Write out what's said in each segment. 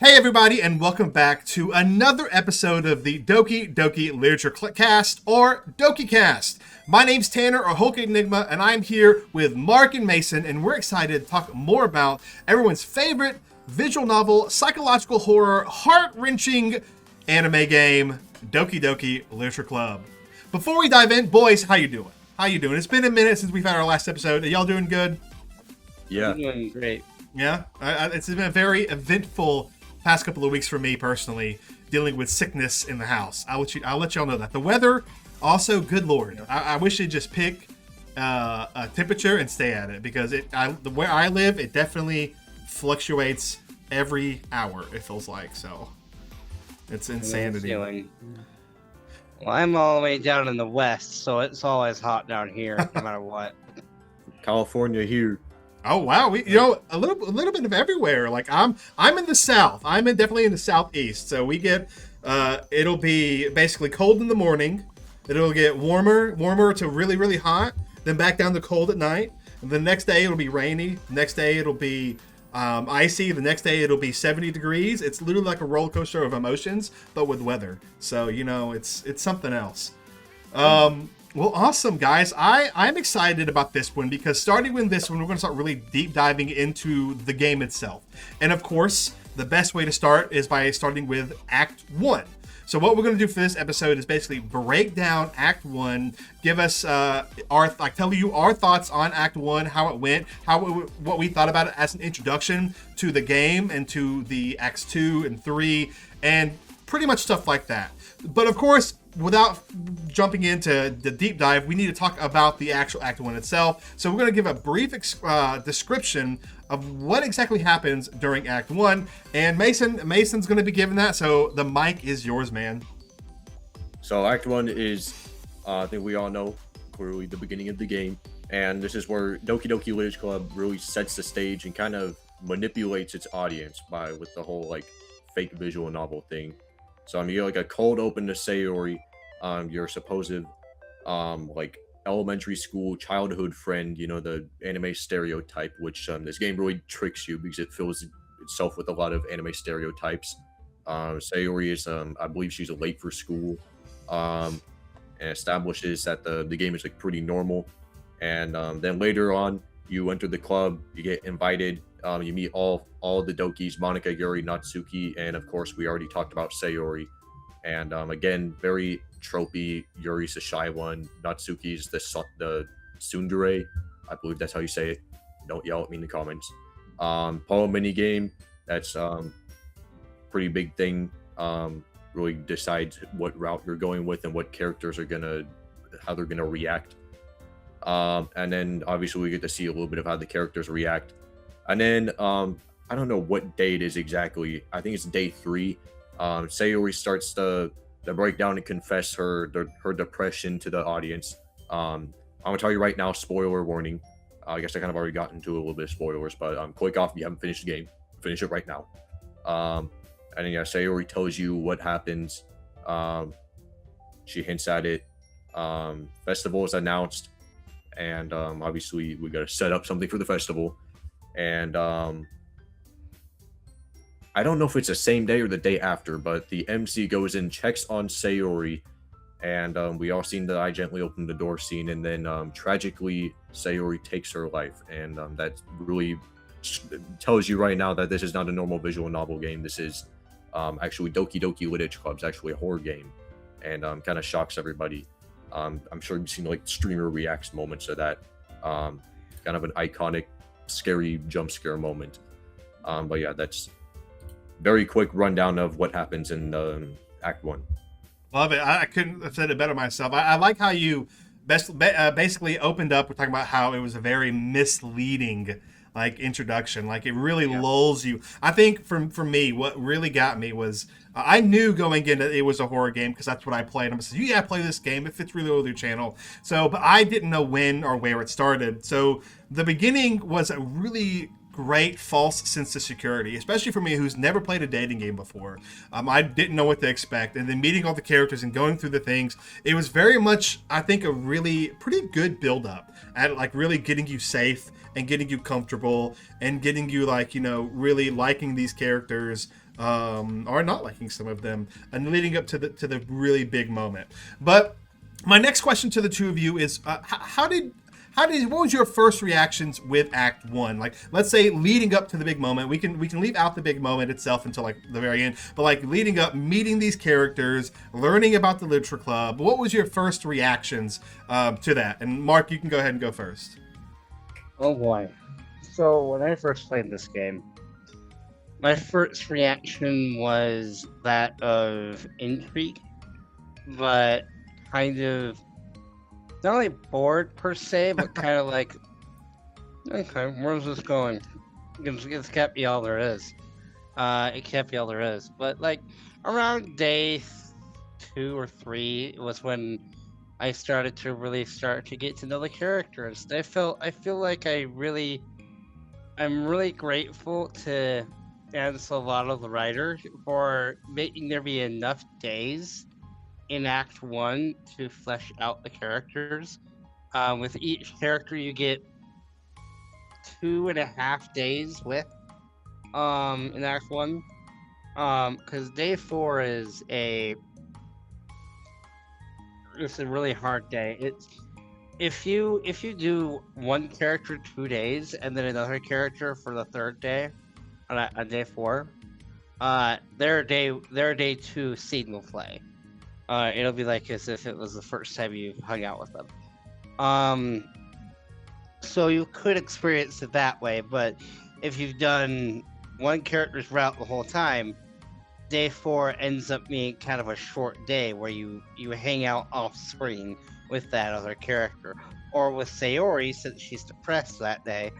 Hey everybody, and welcome back to another episode of the Doki Doki Literature Cast, or Doki Cast. My name's Tanner, or Hulk Enigma, and I'm here with Mark and Mason, and we're excited to talk more about everyone's favorite visual novel, psychological horror, heart-wrenching anime game, Doki Doki Literature Club. Before we dive in, boys, how you doing? How you doing? It's been a minute since we've had our last episode. Are y'all doing good? Yeah. I'm doing great. Yeah? It's been a very eventful past couple of weeks for me personally, dealing with sickness in the house. I'll let y'all know that. The weather, also, good lord. I wish they'd just pick a temperature and stay at it, because where I live, it definitely fluctuates every hour, it feels like. So it's insanity. Well, I'm all the way down in the west, so it's always hot down here, no matter what. California here. Oh wow, a little bit of everywhere. Like I'm in the south. Definitely in the southeast. So we get it'll be basically cold in the morning. It'll get warmer to really, really hot. Then back down to cold at night. And the next day it'll be rainy. The next day it'll be icy. The next day it'll be 70 degrees. It's literally like a roller coaster of emotions, but with weather. So it's something else. Well, awesome, guys. I'm excited about this one, because starting with this one, we're going to start really deep diving into the game itself. And of course, the best way to start is by starting with Act 1. So what we're going to do for this episode is basically break down Act 1, give us tell you our thoughts on Act 1, how it went, what we thought about it as an introduction to the game and to the Acts 2 and 3, and pretty much stuff like that. But of course, without jumping into the deep dive, we need to talk about the actual Act 1 itself. So we're going to give a brief description of what exactly happens during Act 1. And Mason's going to be giving that, so the mic is yours, man. So Act 1 is, I think we all know, clearly the beginning of the game. And this is where Doki Doki Literature Club really sets the stage and kind of manipulates its audience with the whole, fake visual novel thing. So, you get a cold open to Sayori, your supposed, elementary school childhood friend, the anime stereotype, which this game really tricks you because it fills itself with a lot of anime stereotypes. Sayori is, I believe she's late for school, and establishes that the game is, pretty normal. And then later on, you enter the club, you get invited. You meet all the Dokis, Monika, Yuri, Natsuki, and of course we already talked about Sayori. And again, very tropey. Yuri's the shy one. Natsuki's the tsundere. I believe that's how you say it. Don't yell at me in the comments. Poem minigame. That's pretty big thing. Really decides what route you're going with and what characters how they're gonna react. And then obviously we get to see a little bit of how the characters react. And then, I don't know what day it is exactly. I think it's day 3. Sayori starts to break down and confess her depression to the audience. I'm going to tell you right now, spoiler warning. I guess I kind of already got into a little bit of spoilers, but click off if you haven't finished the game. Finish it right now. And then, Sayori tells you what happens. She hints at it. Festival is announced. And obviously, we got to set up something for the festival. And I don't know if it's the same day or the day after, but the MC goes in, checks on Sayori, and we all seen the I gently open the door scene, and then tragically Sayori takes her life. And that really tells you right now that this is not a normal visual novel game. This is actually Doki Doki Literature Club's actually a horror game, and kind of shocks everybody. I'm sure you've seen streamer reacts moments of that. Kind of an iconic scary jump scare moment. But yeah, that's very quick rundown of what happens in Act 1. Love it. I couldn't have said it better myself. I like how you basically opened up with talking about how it was a very misleading introduction. It really lulls you. I think for me, what really got me was I knew going in that it was a horror game, because that's what I played. I'm saying, yeah, play this game. It fits really well with your channel. So, but I didn't know when or where it started. So the beginning was a really great false sense of security, especially for me who's never played a dating game before. I didn't know what to expect, and then meeting all the characters and going through the things, it was very much, I think, a really pretty good build up at really getting you safe and getting you comfortable and getting you really liking these characters or not liking some of them, and leading up to the really big moment. But my next question to the two of you is, what was your first reactions with Act 1? Like, let's say leading up to the big moment. We can leave out the big moment itself until like the very end, but like leading up, meeting these characters, learning about the literature club. What was your first reactions to that? And Mark, you can go ahead and go first. Oh boy. So when I first played this game, my first reaction was that of intrigue, but kind of not only bored per se, but kind of like, okay, where's this going? This can't be all there is. It can't be all there is. But like around day 2 or 3 was when I started to really start to get to know the characters. I feel like I'm really grateful to Ancelotto the writer for making there be enough days in Act 1 to flesh out the characters. With each character you get 2.5 days with in Act 1. Because day 4 is it's a really hard day. It's if you do one character 2 days and then another character for the third day on day 4, their day 2 scene will play. It'll be like as if it was the first time you hung out with them. So you could experience it that way, but if you've done one character's route the whole time, day 4 ends up being kind of a short day where you hang out off screen with that other character. Or with Sayori, since she's depressed that day,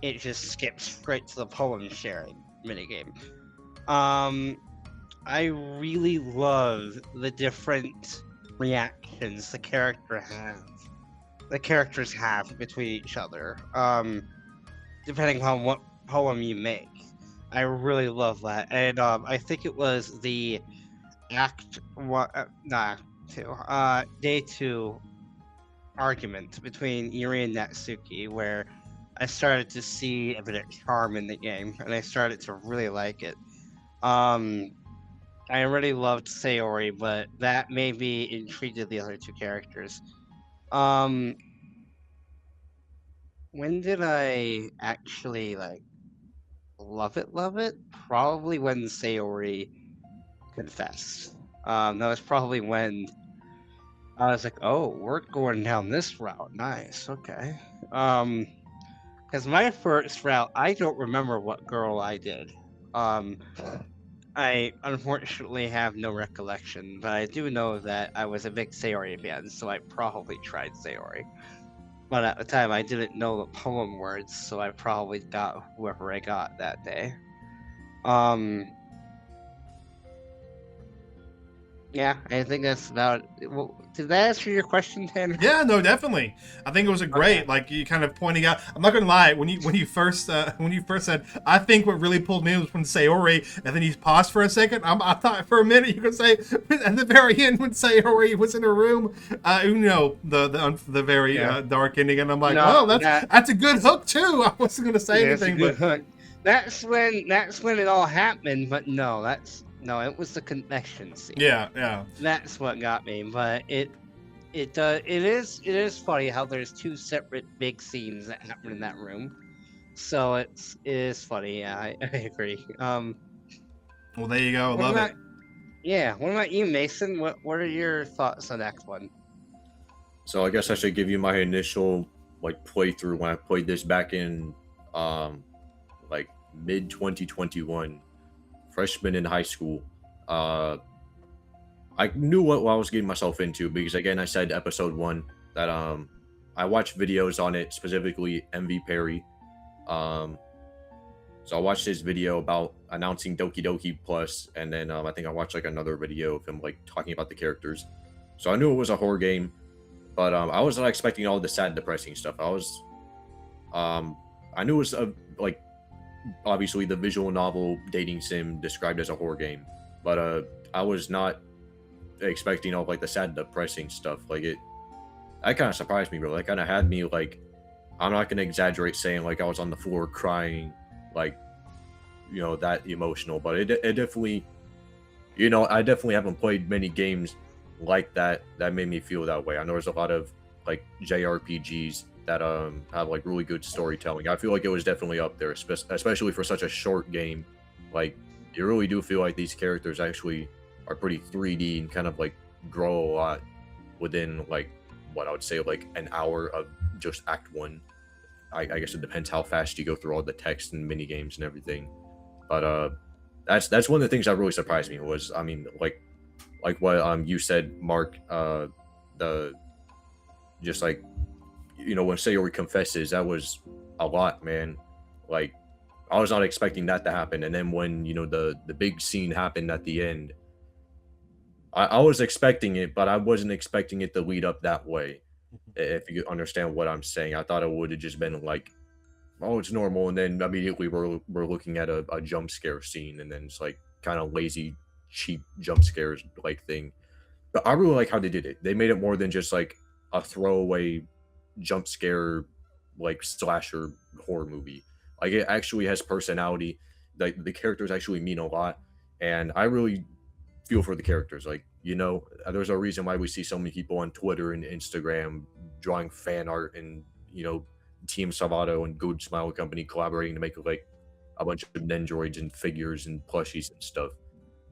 it just skips straight to the poem sharing minigame. I really love the different reactions the characters have between each other, depending on what poem you make. I really love that, and I think it was the day 2 argument between Yuri and Natsuki where I started to see a bit of charm in the game, and I started to really like it. I really loved Sayori, but that maybe intrigued the other 2 characters. When did I actually like love it? Probably when Sayori confessed. That was probably when I was like, oh, we're going down this route. Nice, okay. Because my first route, I don't remember what girl I did. I unfortunately have no recollection, but I do know that I was a big Sayori fan, so I probably tried Sayori. But at the time, I didn't know the poem words, so I probably got whoever I got that day. Yeah, I think that's about it. Well, did that answer your question, Tanner? Yeah, no, definitely. I think it was a great, Okay. like you kind of pointing out. I'm not gonna lie, when you first said, I think what really pulled me in was when Sayori, and then you paused for a second. I thought for a minute you could say at the very end when Sayori was in her room, the very dark ending, and I'm like, No, that's a good hook too. I wasn't gonna say anything, but hook. That's when it all happened. But no, it was the connection scene. yeah. That's what got me. But it is funny how there's 2 separate big scenes that happen in that room. So it is funny. Yeah, I agree. Well, there you go. I love it. Yeah. What about you, Mason? What are your thoughts on Act 1? So I guess I should give you my initial like playthrough when I played this back in like mid 2021, freshman in high school. I knew what I was getting myself into because again I said episode 1 that I watched videos on it, specifically MV Perry. So I watched his video about announcing Doki Doki Plus, and then I think I watched like another video of him like talking about the characters. So I knew it was a horror game, but I was not expecting all the sad, depressing stuff. I knew it was like obviously the visual novel dating sim described as a horror game, but I was not expecting all like the sad, depressing stuff. Like that kind of surprised me, bro. That kind of had me like, I'm not gonna exaggerate saying like I was on the floor crying, like that emotional. But it definitely, I definitely haven't played many games like that made me feel that way. I know there's a lot of like JRPGs that have like really good storytelling. I feel like it was definitely up there, especially for such a short game. Like you really do feel like these characters actually are pretty 3D and kind of like grow a lot within like what I would say like an hour of just Act One. I guess it depends how fast you go through all the text and mini games and everything. But that's one of the things that really surprised me was, I mean, like what you said, Mark, the just like when Sayori confesses, that was a lot, man. Like I was not expecting that to happen, and then when the big scene happened at the end, I was expecting it, but I wasn't expecting it to lead up that way. If you understand what I'm saying, I thought it would have just been like, oh, it's normal, and then immediately we're looking at a jump scare scene, and then it's like kind of lazy, cheap jump scares like thing. But I really like how they did it. They made it more than just like a throwaway jump scare, like slasher horror movie. Like it actually has personality. Like the characters actually mean a lot, and I really feel for the characters. Like there's a reason why we see so many people on Twitter and Instagram drawing fan art, and Team Salvato and Good Smile Company collaborating to make like a bunch of Nendroids and figures and plushies and stuff.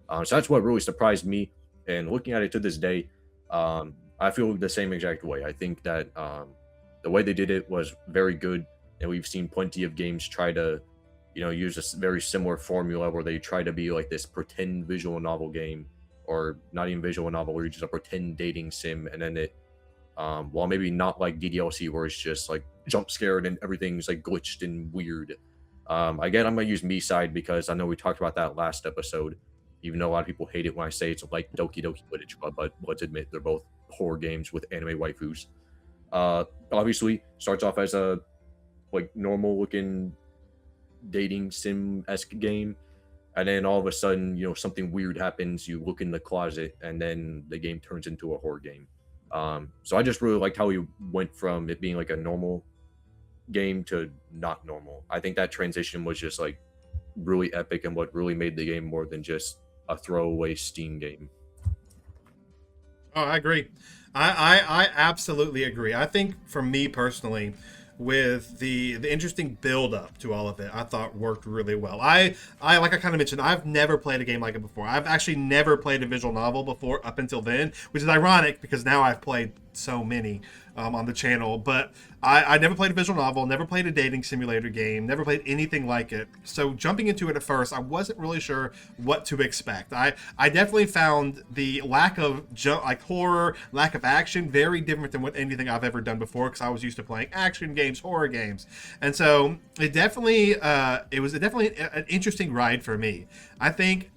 So that's what really surprised me. And looking at it to this day, I feel the same exact way. I think that the way they did it was very good, and we've seen plenty of games try to, use a very similar formula where they try to be like this pretend visual novel game, or not even visual novel, where you're just a pretend dating sim, and then it, while maybe not like DDLC where it's just like jump scared and everything's like glitched and weird. Again, I'm gonna use me side because I know we talked about that last episode. Even though a lot of people hate it when I say it's like Doki Doki Literature Club, but let's admit they're both horror games with anime waifus. Obviously, starts off as a like normal looking dating sim-esque game, and then all of a sudden, something weird happens. You look in the closet, and then the game turns into a horror game. So I just really liked how he went from it being like a normal game to not normal. I think that transition was just like really epic, and what really made the game more than just a throwaway Steam game. Oh, I agree. I absolutely agree. I think for me personally, with the interesting build up to all of it, I thought worked really well. I like I kind of mentioned, I've never played a game like it before. I've actually never played a visual novel before up until then, which is ironic because now I've played so many on the channel. But I never played a visual novel, never played a dating simulator game, never played anything like it. So jumping into it at first, I wasn't really sure what to expect. I definitely found the lack of horror, lack of action, very different than what anything I've ever done before, because I was used to playing action games, horror games, and so it definitely was definitely an interesting ride for me. I think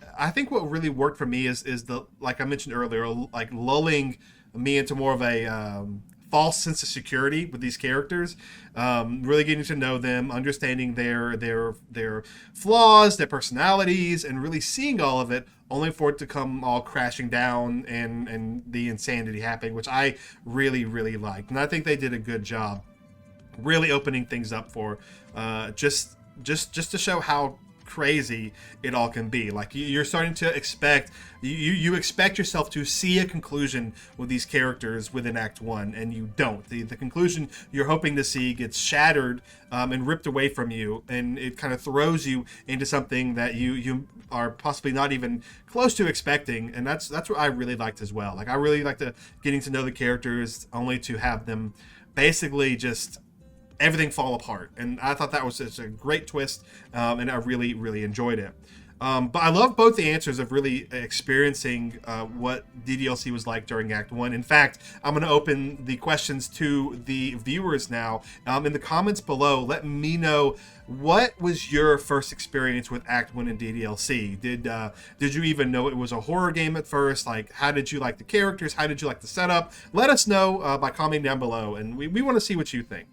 what really worked for me is the, like I mentioned earlier, like lulling me into more of a false sense of security with these characters, really getting to know them, understanding their flaws, their personalities, and really seeing all of it, only for it to come all crashing down and the insanity happening, which I really, really liked. And I think they did a good job really opening things up for just to show how crazy it all can be. Like you're starting to expect you expect yourself to see a conclusion with these characters within Act 1, and you don't. The conclusion you're hoping to see gets shattered and ripped away from you, and it kind of throws you into something that you are possibly not even close to expecting. And that's what I really liked as well. Like I really liked getting to know the characters, only to have them basically just everything fall apart. And I thought that was just a great twist, and I really, really enjoyed it. But I love both the answers of really experiencing what DDLC was like during Act 1. In fact, I'm going to open the questions to the viewers now. In the comments below, let me know, what was your first experience with Act 1 and DDLC? Did you even know it was a horror game at first? Like, how did you like the characters? How did you like the setup? Let us know by commenting down below, and we want to see what you think.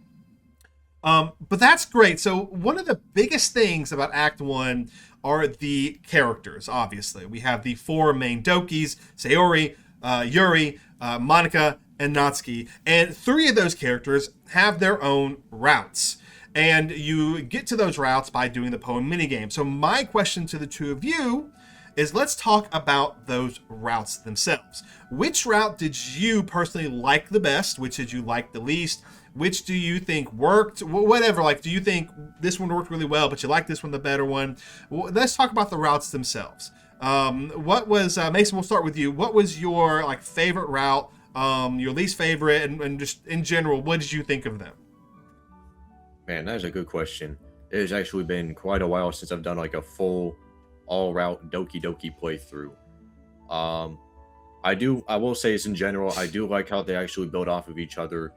But that's great. So one of the biggest things about Act 1 are the characters, obviously. We have the four main Dokis, Sayori, Yuri, Monica, and Natsuki. And three of those characters have their own routes. And you get to those routes by doing the poem minigame. So my question to the two of you is, let's talk about those routes themselves. Which route did you personally like the best? Which did you like the least? Which do you think worked? Whatever, like, do you think this one worked really well, but you like this one the better one? Let's talk about the routes themselves. What was, Mason, we'll start with you. What was your like favorite route, your least favorite, and just in general, what did you think of them? Man, that is a good question. It has actually been quite a while since I've done like a full all-route Doki Doki playthrough. I will say this in general, I do like how they actually build off of each other.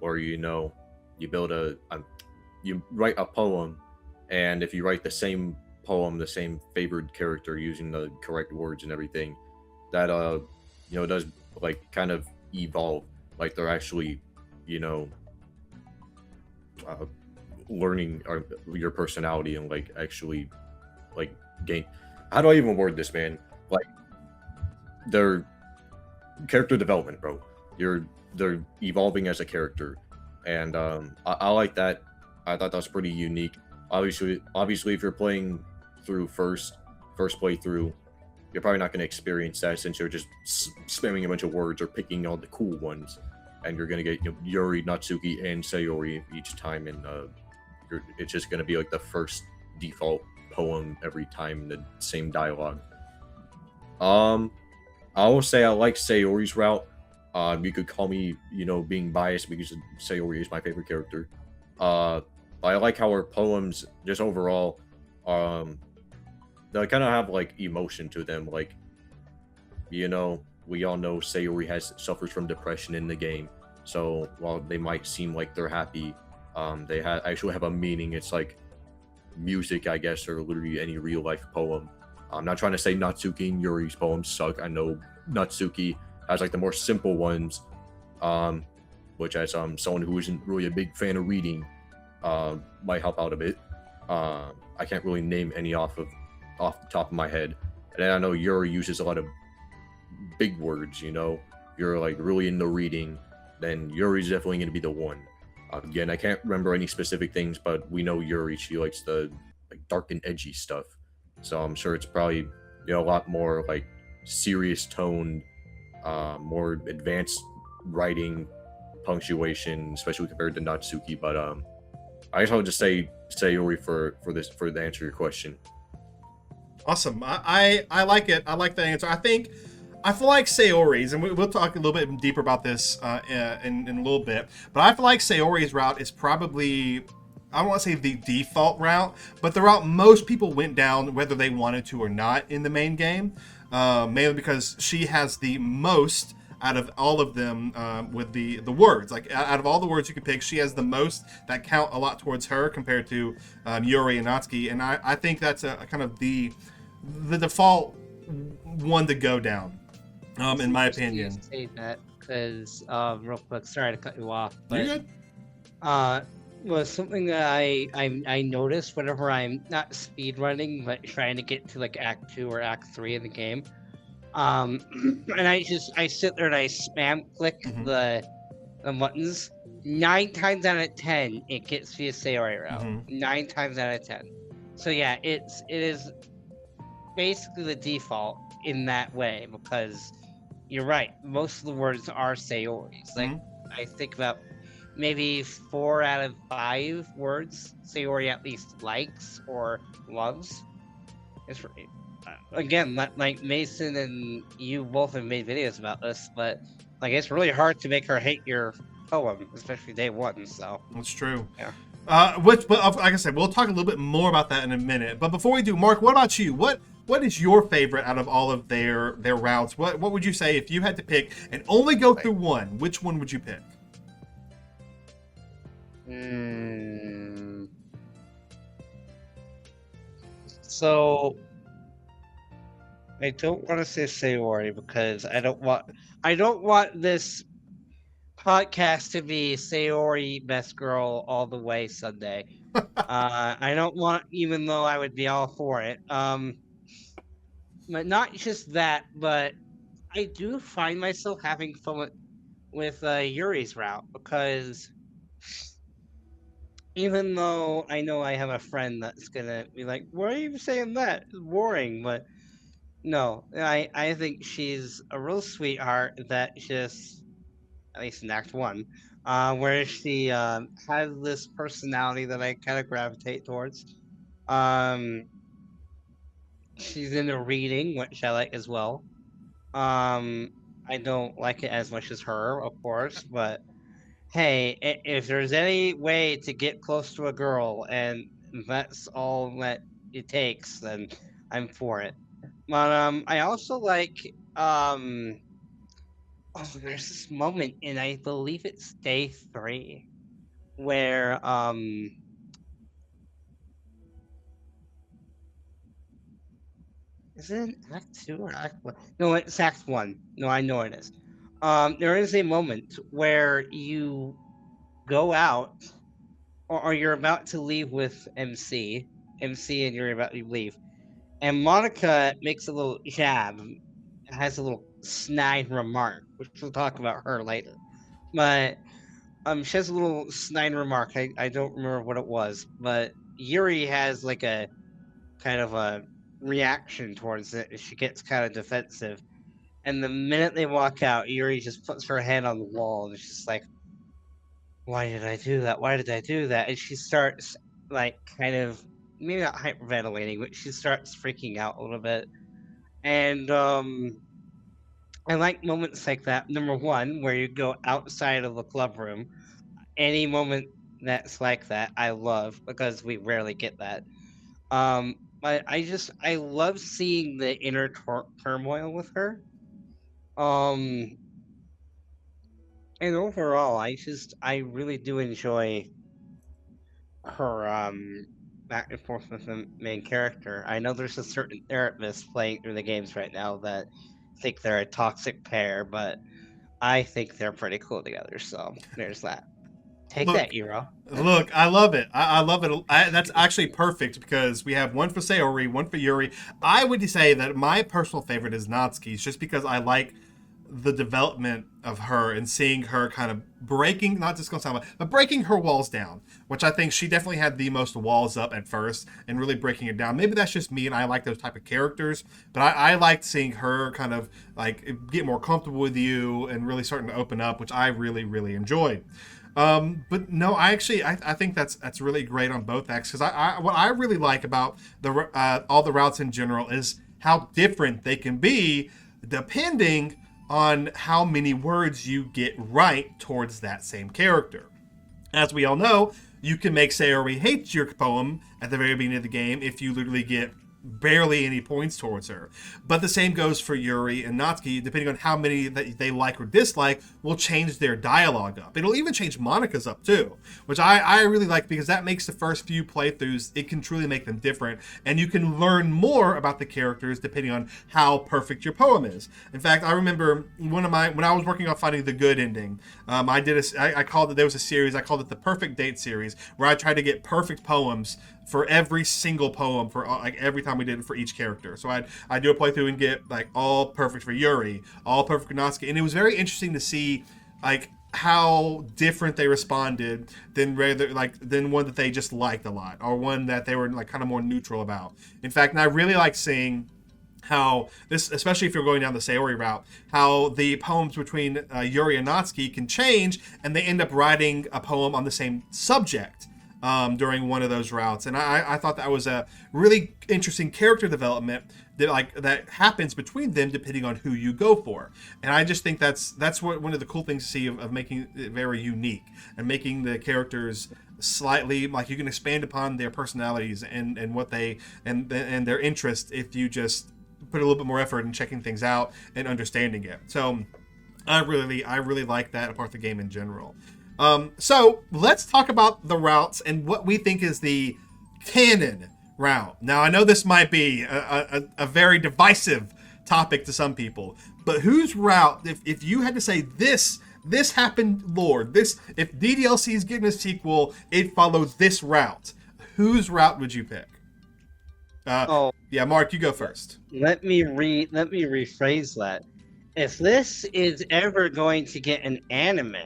Or you build you write a poem, and if you write the same poem, the same favored character using the correct words and everything, that does like kind of evolve. Like they're actually, uh, learning your personality and like actually like gain. How do I even word this, man? Like their character development, bro. They're evolving as a character, and I like that. I thought that was pretty unique. Obviously, if you're playing through first playthrough, you're probably not going to experience that since you're just spamming a bunch of words or picking all the cool ones, and you're going to get Yuri, Natsuki, and Sayori each time, and it's just going to be like the first default poem every time, the same dialogue. I will say I like Sayori's route. You could call me, being biased because Sayori is my favorite character. But I like how her poems, just overall, they kind of have like emotion to them. Like, we all know Sayori suffers from depression in the game. So while they might seem like they're happy, they actually have a meaning. It's like music, I guess, or literally any real life poem. I'm not trying to say Natsuki and Yuri's poems suck. I know Natsuki has like the more simple ones, which as someone who isn't really a big fan of reading, might help out a bit. I can't really name any off the top of my head. And then I know Yuri uses a lot of big words. You're like really into reading, then Yuri's definitely going to be the one. Again, I can't remember any specific things, but we know Yuri. She likes the like dark and edgy stuff, so I'm sure it's probably a lot more like serious toned, more advanced writing, punctuation, especially compared to Natsuki. But I guess I would just say Sayori for the answer to your question. Awesome. I like it. I like the answer. I feel like Sayori's, and we'll talk a little bit deeper about this in a little bit, but I feel like Sayori's route is probably, I don't want to say the default route, but the route most people went down whether they wanted to or not in the main game, mainly because she has the most out of all of them with the words. Like, out of all the words you can pick, she has the most that count a lot towards her compared to Yuri and Natsuki, and I think that's a kind of the default one to go down. In my opinion. Say that because real quick, sorry to cut you off, but You're good. Was something that I noticed whenever I'm not speed running but trying to get to like Act 2 or Act 3 in the game. And I sit there and I spam click the buttons. 9 times out of 10 it gets me a Sayori route. 9 times out of 10. So yeah, it is basically the default in that way, because you're right, most of the words are Sayoris. Like, I think about maybe 4 out of 5 words Sayori at least likes or loves. It's again, like Mason and you both have made videos about this, but like it's really hard to make her hate your poem, especially day one. So that's true. Yeah. But like I said, we'll talk a little bit more about that in a minute. But before we do, Mark, what about you? What is your favorite out of all of their routes? What would you say if you had to pick and only go through one? Which one would you pick? So I don't want to say Sayori because I don't want this podcast to be Sayori best girl all the way Sunday. I don't want, even though I would be all for it. But not just that, but I do find myself having fun with Yuri's route, because even though I know I have a friend that's gonna be like, "Why are you saying that? It's boring." But no, I think she's a real sweetheart that just, at least in Act One, where she has this personality that I kind of gravitate towards. Um, she's into reading, which I like as well. Um, I don't like it as much as her, of course, but hey, if there's any way to get close to a girl and that's all that it takes, then I'm for it. But I also like oh, there's this moment, and I believe it's day 3, where is it in Act 2 or Act 1? No, it's Act 1. No, I know it is. There is a moment where you go out, or you're about to leave with MC, and you're about to leave, and Monica makes a little jab, has a little snide remark, which we'll talk about her later. But she has a little snide remark. I don't remember what it was, but Yuri has like a kind of a reaction towards it. She gets kind of defensive, and the minute they walk out, Yuri just puts her hand on the wall and she's like, "Why did I do that? Why did I do that?" And she starts like kind of, maybe not hyperventilating, but she starts freaking out a little bit. And I like moments like that. Number one, where you go outside of the club room. Any moment that's like that, I love, because we rarely get that. But I love seeing the inner turmoil with her. Um, and overall, I really do enjoy her back and forth with the main character. I know there's a certain therapist playing through the games right now that think they're a toxic pair, but I think they're pretty cool together. So there's that. Take Look, that, Euro. Look, I love it. I love it. That's actually perfect because we have one for Sayori, one for Yuri. I would say that my personal favorite is Natsuki's just because I like the development of her and seeing her kind of breaking, not just gonna sound like, but breaking her walls down, which I think she definitely had the most walls up at first and really breaking it down. Maybe that's just me and I like those type of characters, but I liked seeing her kind of like get more comfortable with you and really starting to open up, which I really, really enjoyed. But no, I think that's really great on both acts because what I really like about the all the routes in general is how different they can be depending on how many words you get right towards that same character. As we all know, you can make Sayori hate your poem at the very beginning of the game if you literally get barely any points towards her. But the same goes for Yuri and Natsuki, depending on how many that they like or dislike, will change their dialogue up. It'll even change Monica's up too, which I really like because that makes the first few playthroughs, it can truly make them different, and you can learn more about the characters depending on how perfect your poem is. In fact, I remember when I was working on finding the good ending, I called it, there was a series, I called it the Perfect Date series, where I tried to get perfect poems for every single poem for like every time we did it for each character. So I'd do a playthrough and get like all perfect for Yuri, all perfect for Natsuki, and it was very interesting to see like how different they responded than one that they just liked a lot or one that they were like kind of more neutral about. In fact, and I really like seeing how this, especially if you're going down the Sayori route, how the poems between Yuri and Natsuki can change and they end up writing a poem on the same subject during one of those routes, and I thought that was a really interesting character development that happens between them depending on who you go for. And I just think that's what one of the cool things to see of making it very unique and making the characters slightly like you can expand upon their personalities and what they and their interests if you just put a little bit more effort in checking things out and understanding it. So I really like that part of the game in general. So let's talk about the routes and what we think is the canon route. Now, I know this might be a very divisive topic to some people, but whose route, if you had to say this happened, Lord, if DDLC is getting a sequel, it follows this route, whose route would you pick? Yeah, Mark, you go first. Let me rephrase that. If this is ever going to get an anime,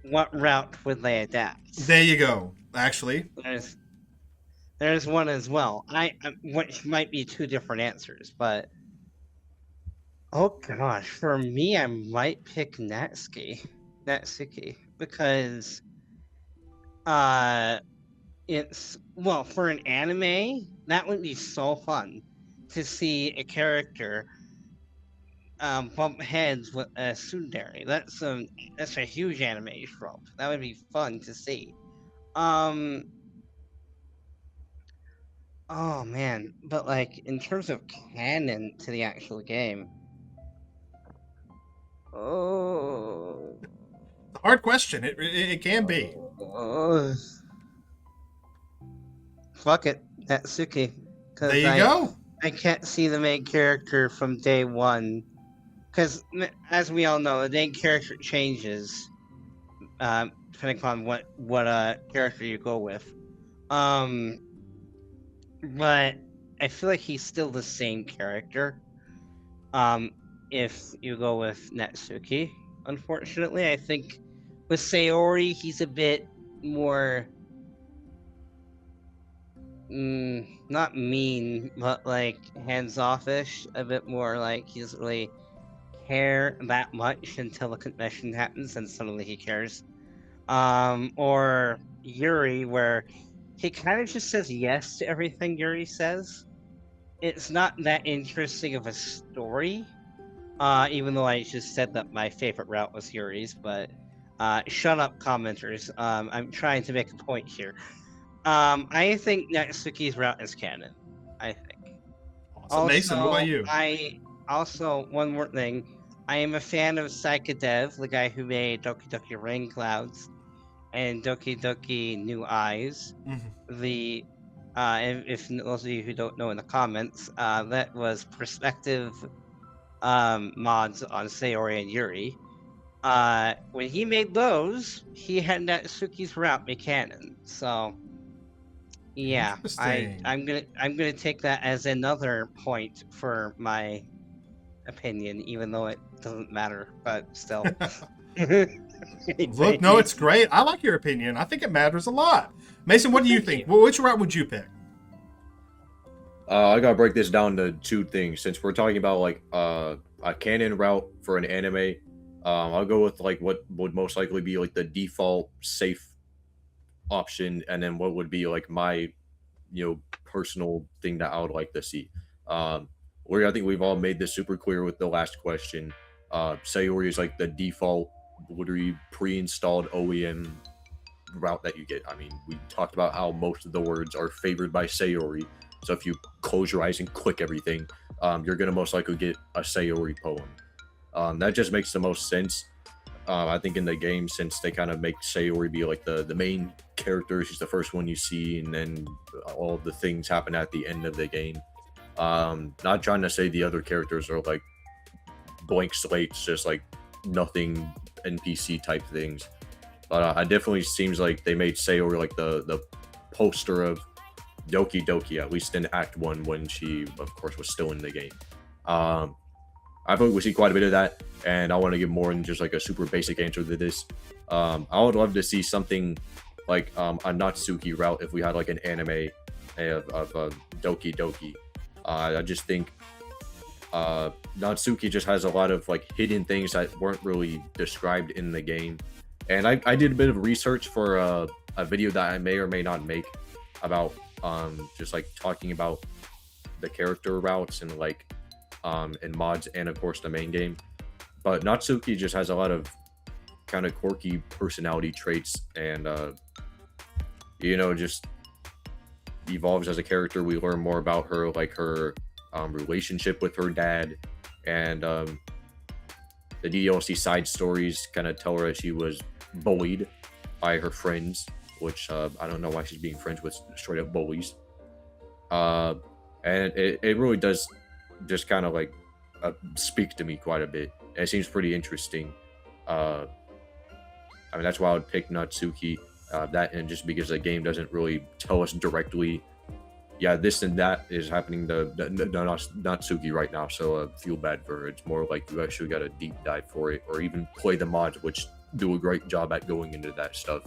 what route would they adapt? There you go. actually. There's one as well. Which might be two different answers, but oh gosh, for me, I might pick Natsuki, because it's well for an anime that would be so fun to see a character bump heads with a tsundere. That's a huge anime trope. That would be fun to see. Um, oh man, but like in terms of canon to the actual game, oh, It's a hard question. It can be. Fuck it, Natsuki, There because you go. I can't see the main character from day one. Because, as we all know, the main character changes depending upon what character you go with. But I feel like he's still the same character. If you go with Natsuki, unfortunately, I think with Sayori, he's a bit more not mean, but like hands-offish. A bit more like he doesn't really care that much until the confession happens and suddenly he cares. Or Yuri, where he kind of just says yes to everything Yuri says. It's not that interesting of a story, even though I just said that my favorite route was Yuri's, but shut up, commenters. I'm trying to make a point here. I think Natsuki's route is canon. I think. Awesome. Mason, what about you? One more thing. I am a fan of Psychedev, the guy who made Doki Doki Rain Clouds and Doki Doki New Eyes. Mm-hmm. If those of you who don't know in the comments, that was perspective mods on Sayori and Yuri. When he made those, he had Natsuki's route be canon. So yeah, I'm gonna take that as another point for my opinion, even though it doesn't matter, but still. Look, no, it's great. I like your opinion. I think it matters a lot. Mason, what do you think? Well, which route would you pick? I gotta break this down to two things. Since we're talking about like a canon route for an anime, I'll go with like what would most likely be like the default safe option, and then what would be like my, personal thing that I would like to see. Where I think we've all made this super clear with the last question. Sayori is like the default, literally pre-installed OEM route that you get. I mean, we talked about how most of the words are favored by Sayori. So if you close your eyes and click everything, you're gonna most likely get a Sayori poem. That just makes the most sense. I think in the game, since they kind of make Sayori be like the main character, she's the first one you see, and then all of the things happen at the end of the game. Not trying to say the other characters are like blank slates, just like nothing NPC type things, but it definitely seems like they made Sayori like the poster of Doki Doki, at least in Act 1 when she of course was still in the game. I think we see quite a bit of that, and I want to give more than just like a super basic answer to this. I would love to see something like a Natsuki route if we had like an anime of Doki Doki. I just think Natsuki just has a lot of like hidden things that weren't really described in the game. And I did a bit of research for a video that I may or may not make about just like talking about the character routes and like in mods and of course the main game. But Natsuki just has a lot of kind of quirky personality traits, and just evolves as a character. We learn more about her, like her relationship with her dad, and the DDLC side stories kind of tell her that she was bullied by her friends, which I don't know why she's being friends with straight up bullies. And it really does just kind of like speak to me quite a bit. It seems pretty interesting. I mean, that's why I would pick Natsuki. That, and just because the game doesn't really tell us directly, yeah, this and that is happening to Natsuki right now, so feel bad for her. It's more like you actually got a deep dive for it, or even play the mods, which do a great job at going into that stuff.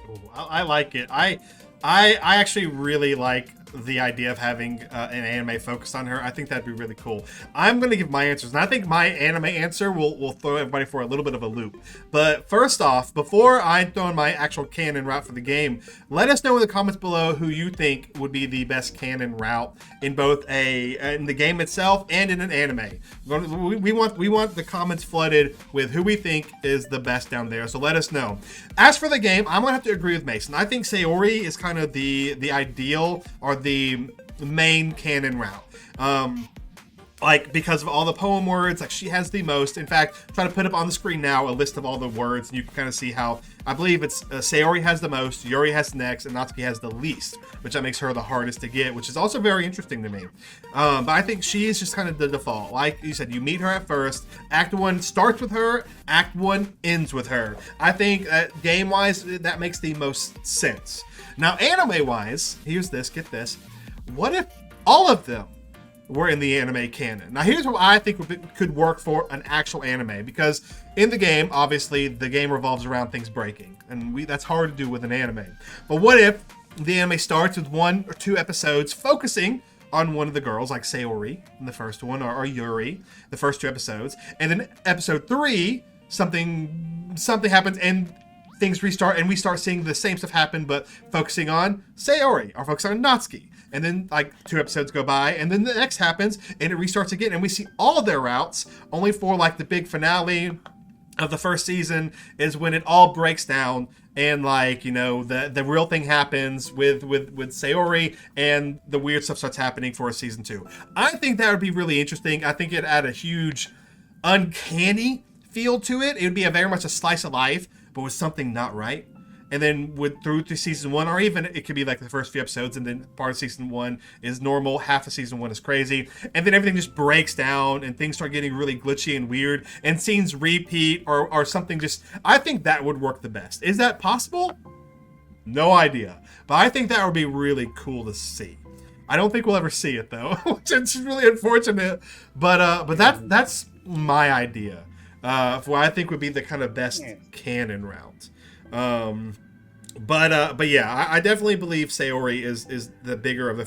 Ooh, I like it. I actually really like the idea of having an anime focused on her. I think that'd be really cool. I'm going to give my answers, and I think my anime answer will throw everybody for a little bit of a loop. But first off, before I throw in my actual canon route for the game, let us know in the comments below who you think would be the best canon route in both in the game itself and in an anime. We want the comments flooded with who we think is the best down there. So let us know. As for the game, I'm gonna have to agree with Mason. I think Sayori is kind of the ideal or the main canon route. Like, because of all the poem words, like she has the most. In fact, try to put up on the screen now a list of all the words, and you can kind of see how I believe it's Sayori has the most, Yuri has the next, and Natsuki has the least, which that makes her the hardest to get, which is also very interesting to me. But I think she is just kind of the default. Like you said, you meet her at first. Act 1 starts with her. Act 1 ends with her. I think game-wise, that makes the most sense. Now, anime-wise, here's this. Get this. What if all of them were in the anime canon? Now, here's what I think could work for an actual anime, because in the game, obviously, the game revolves around things breaking, and that's hard to do with an anime. But what if the anime starts with 1 or 2 episodes focusing on one of the girls, like Sayori in the first one, or Yuri, the first 2 episodes, and then episode 3, something happens and things restart, and we start seeing the same stuff happen, but focusing on Sayori, or focusing on Natsuki. And then like 2 episodes go by, and then the next happens, and it restarts again, and we see all of their routes, only for like the big finale of the first season is when it all breaks down, and like, you know, the real thing happens with Sayori, and the weird stuff starts happening for season 2. I think that would be really interesting. I think it'd add a huge uncanny feel to it. It would be very much a slice of life, but with something not right. And then through to season 1, or even it could be like the first few episodes, and then part of season 1 is normal, half of season 1 is crazy, and then everything just breaks down, and things start getting really glitchy and weird, and scenes repeat, or something just. I think that would work the best. Is that possible? No idea, but I think that would be really cool to see. I don't think we'll ever see it though, which is really unfortunate. But that's my idea for what I think would be the kind of best canon route. But yeah, I definitely believe Sayori is the bigger of the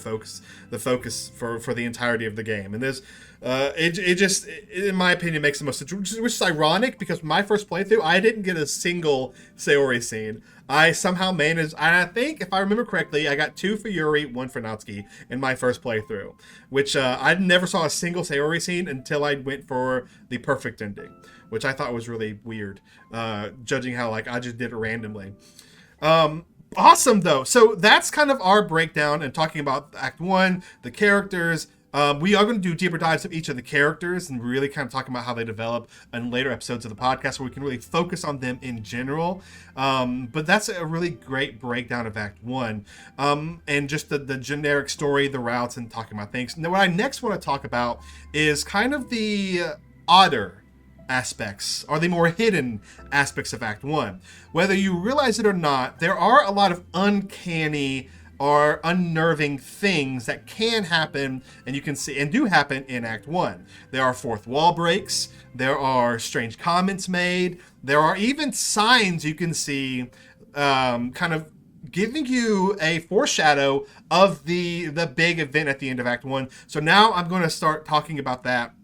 focus for the entirety of the game. And there's it just, in my opinion, makes the most, which is ironic, because my first playthrough, I didn't get a single Sayori scene. I somehow managed, and I think, if I remember correctly, I got 2 for Yuri, 1 for Natsuki in my first playthrough, which I never saw a single Sayori scene until I went for the perfect ending, which I thought was really weird, judging how like I just did it randomly. Awesome though. So that's kind of our breakdown and talking about Act 1, the characters. We are going to do deeper dives of each of the characters and really kind of talking about how they develop in later episodes of the podcast, where we can really focus on them in general. But that's a really great breakdown of Act 1, and just the generic story, the routes, and talking about things. Now, what I next want to talk about is kind of the odder aspects, or the more hidden aspects of Act 1. Whether you realize it or not, there are a lot of uncanny or unnerving things that can happen, and you can see and do happen in Act 1. There are fourth wall breaks, there are strange comments made, there are even signs you can see kind of giving you a foreshadow of the big event at the end of Act 1. So now I'm going to start talking about that.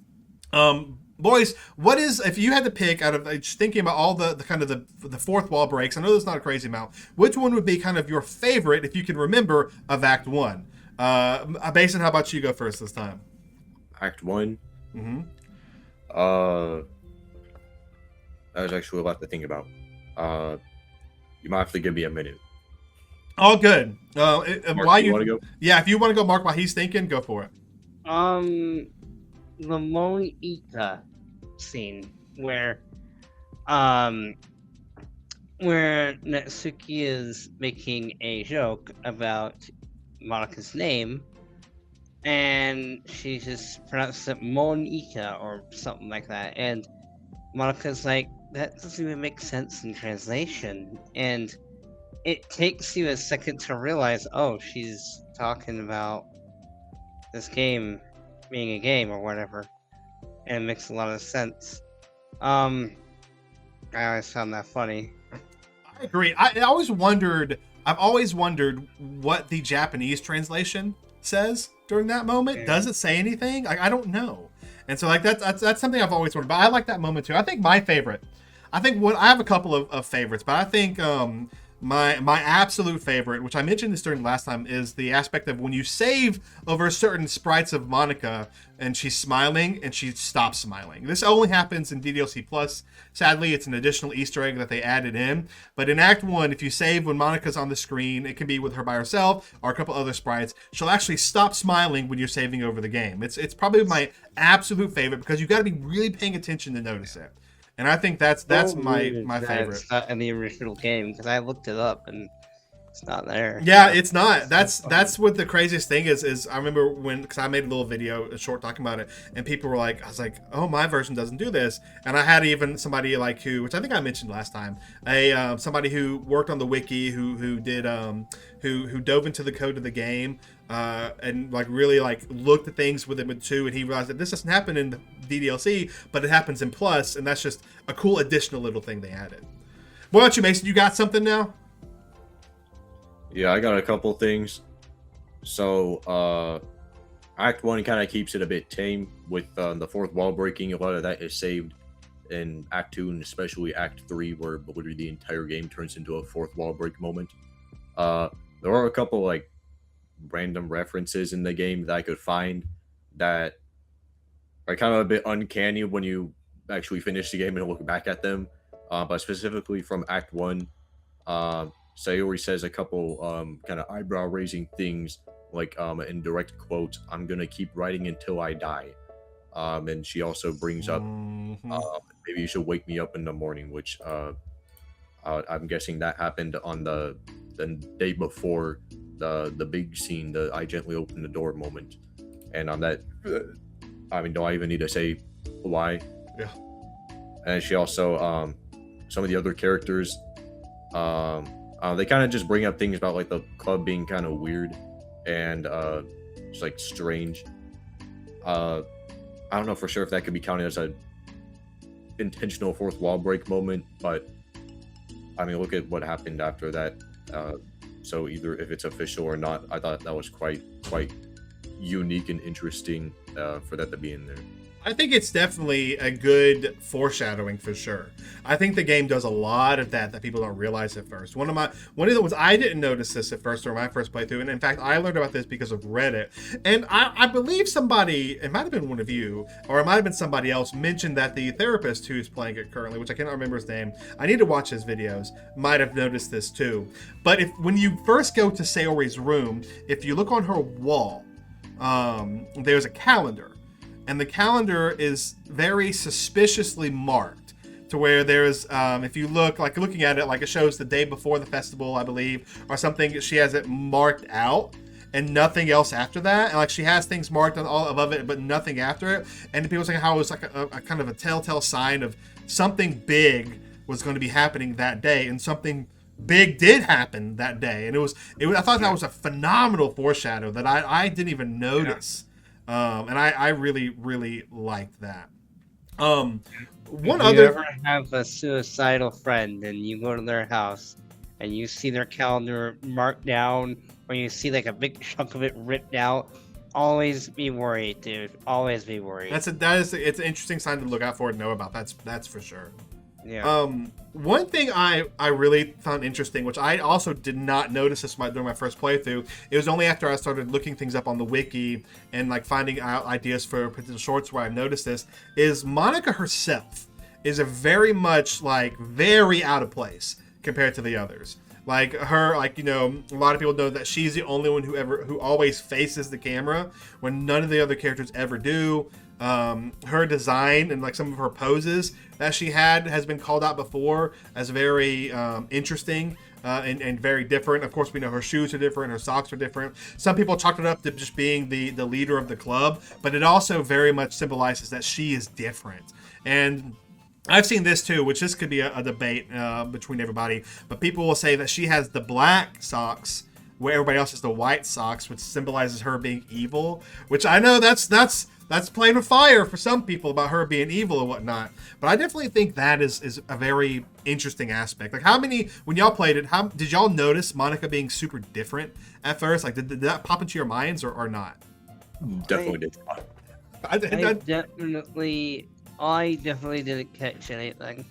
Boys, what is, if you had to pick out of, just thinking about all the kind of the fourth wall breaks, I know there's not a crazy amount, which one would be kind of your favorite, if you can remember, of Act 1? Basin, how about you go first this time? Act 1? Mm-hmm. That was actually a lot to think about. You might have to give me a minute. All good. Mark, why you want to go? Yeah, if you want to go, Mark, while he's thinking, go for it. The Monica scene where Natsuki is making a joke about Monica's name, and she just pronounced it Monica or something like that, and Monica's like, that doesn't even make sense in translation, and it takes you a second to realize, oh, she's talking about this game being a game or whatever, and it makes a lot of sense. I always found that funny. I agree. I always wondered. I've always wondered what the Japanese translation says during that moment. Does it say anything? I don't know. And so like that's something I've always wondered. But I like that moment too. I think my favorite. I think I have a couple of favorites, but I think my absolute favorite, which I mentioned this during last time, is the aspect of when you save over certain sprites of Monica and she's smiling and she stops smiling. This only happens in DDLC Plus. Sadly, it's an additional Easter egg that they added in. But in Act 1, if you save when Monica's on the screen, it can be with her by herself or a couple other sprites, she'll actually stop smiling when you're saving over the game. It's probably my absolute favorite because you got to be really paying attention to notice it. And I think that's my favorite. It's not in the original game because I looked it up and it's not there. Yeah, it's not. That's what the craziest thing is I remember because I made a little video, a short talking about it, and people were like, I was like, oh, my version doesn't do this. And I had even somebody like which I think I mentioned last time, somebody who worked on the wiki who dove into the code of the game. And like really like looked at things with it too, and he realized that this doesn't happen in the DDLC, but it happens in Plus, and that's just a cool additional little thing they added. What about you, Mason? You got something now? Yeah, I got a couple things. So, Act 1 kind of keeps it a bit tame with the fourth wall breaking. A lot of that is saved in Act 2 and especially Act 3, where literally the entire game turns into a fourth wall break moment. There are a couple like random references in the game that I could find that are kind of a bit uncanny when you actually finish the game and look back at them. But specifically from Act 1, Sayori says a couple kind of eyebrow-raising things, like in direct quotes, "I'm gonna keep writing until I die." And she also brings up, "Maybe you should wake me up in the morning," which I'm guessing that happened on the day before the big scene, the "I gently opened the door" moment. And on that, I mean, do I even need to say why? Yeah. And she also, some of the other characters, they kind of just bring up things about like the club being kind of weird and just like strange. I don't know for sure if that could be counted as a intentional fourth wall break moment, but I mean, look at what happened after that. So either if it's official or not, I thought that was quite unique and interesting for that to be in there. I think it's definitely a good foreshadowing for sure. I think the game does a lot of that people don't realize at first. One of the ones I didn't notice this at first during my first playthrough, and in fact I learned about this because of Reddit. And I believe somebody, it might have been one of you, or it might have been somebody else, mentioned that the therapist who's playing it currently, which I cannot remember his name, I need to watch his videos, might have noticed this too. But when you first go to Sayori's room, if you look on her wall, there's a calendar. And the calendar is very suspiciously marked to where there's, if you look, like looking at it, like it shows the day before the festival, I believe, or something, she has it marked out and nothing else after that. And like she has things marked on all above it, but nothing after it. And people saying how it was like a kind of a telltale sign of something big was going to be happening that day. And something big did happen that day. And I thought that was a phenomenal foreshadow that I didn't even notice. And I really, really liked that. If you ever have a suicidal friend and you go to their house and you see their calendar marked down, or you see like a big chunk of it ripped out, always be worried, dude. Always be worried. It's an interesting sign to look out for and know about. That's for sure. Yeah. One thing I really found interesting, which I also did not notice this during my first playthrough, it was only after I started looking things up on the wiki and like finding out ideas for potential shorts where I noticed this, is Monica herself is a very much like very out of place compared to the others. Like her, like, you know, a lot of people know that she's the only one who always faces the camera when none of the other characters ever do. Her design and like some of her poses that she had has been called out before as very interesting and very different. Of course, we know her shoes are different, her socks are different. Some people chalked it up to just being the leader of the club, but it also very much symbolizes that she is different. And I've seen this too, which this could be a debate between everybody, but people will say that she has the black socks where everybody else has the white socks, which symbolizes her being evil, which I know that's that's playing with fire for some people about her being evil and whatnot. But I definitely think that is a very interesting aspect. Like, how many, when y'all played it, how did y'all notice Monica being super different at first? Like, did that pop into your minds or not? Definitely did. I definitely didn't catch anything.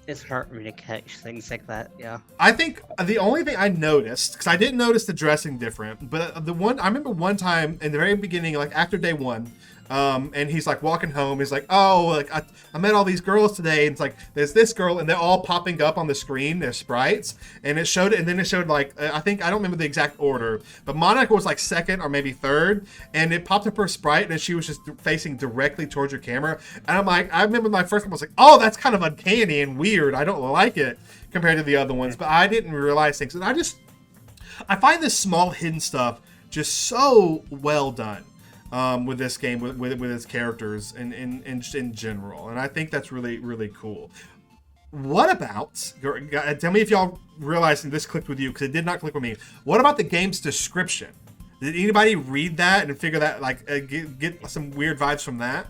It's hard for me to catch things like that. Yeah. I think the only thing I noticed, because I didn't notice the dressing different, but I remember one time in the very beginning, like after day one, and he's like walking home. He's like, oh, like I met all these girls today. And it's like, there's this girl, and they're all popping up on the screen. They're sprites, and it showed, and then it showed like, I don't remember the exact order, but Monica was like second or maybe third, and it popped up her sprite, and she was just facing directly towards your camera. And I'm like, I remember my first one was like, oh, that's kind of uncanny and weird. I don't like it compared to the other ones, but I didn't realize things, and I find this small hidden stuff just so well done. With this game, with its characters and in general, and I think that's really, really cool. What about? Tell me if y'all realizing this clicked with you, because it did not click with me. What about the game's description? Did anybody read that and figure that, like, get some weird vibes from that?